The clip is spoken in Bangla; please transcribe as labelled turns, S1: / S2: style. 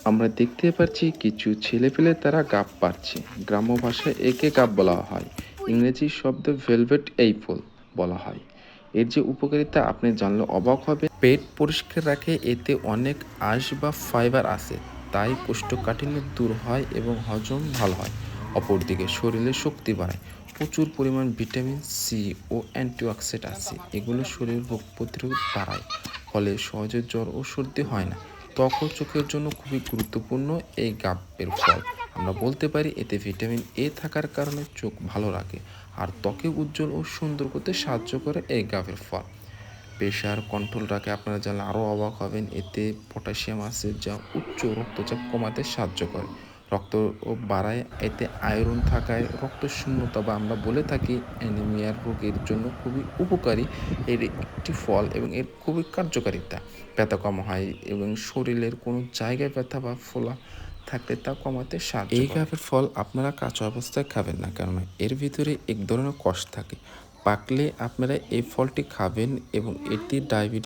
S1: আমরা দেখতে পাচ্ছি কিছু ছেলেপেলে তারা গাব পাচ্ছে। গ্রাম্য ভাষায় একে গাব বলা হয়। ইংরেজি শব্দ ভেলভেট এই ফুল বলা হয়। এর যে উপকারিতা আপনি জানলে অবাক হবে। পেট পরিষ্কার রাখে, এতে অনেক আঁশ বা ফাইবার আছে, তাই কোষ্ঠকাঠিন্য দূর হয় এবং হজম ভালো হয়। অপরদিকে শরীরে শক্তি বাড়ায়, প্রচুর পরিমাণ ভিটামিন সি ও অ্যান্টিঅক্সিডেন্ট আছে, এগুলো শরীরের রোগ প্রতিরোধ বাড়ায়, ফলে সহজে জ্বর ও সর্দি হয় না। ত্বক ও চোখের জন্য খুবই গুরুত্বপূর্ণ এই গাবের ফল। আমরা বলতে পারি এতে ভিটামিন এ থাকার কারণে চোখ ভালো রাখে আর ত্বকে উজ্জ্বল ও সুন্দর করতে সাহায্য করে এই গাবের ফল। প্রেশার কন্ট্রোল রাখে, আপনারা জানলে আরও অবাক হবেন। এতে পটাশিয়াম আছে যা উচ্চ রক্তচাপ কমাতে সাহায্য করে, রক্ত ও বাড়ায়। এতে আয়রন থাকায় রক্ত শূন্যতা বা আমরা বলে থাকি অ্যানিমিয়ার রোগের জন্য খুবই উপকারী এর একটি ফল এবং এর খুবই কার্যকারিতা। ব্যথা কম হয় এবং শরীরের কোনো জায়গায় ব্যথা বা ফোলা থাকলে তা কমাতে সাহায্য করে। এই গাবের ফল আপনারা কাঁচা অবস্থায় খাবেন না, কেননা এর ভিতরে এক ধরনের কষ থাকে। পাকলে আপনারা এই ফলটি খাবেন এবং এটি ডায়াবেটিস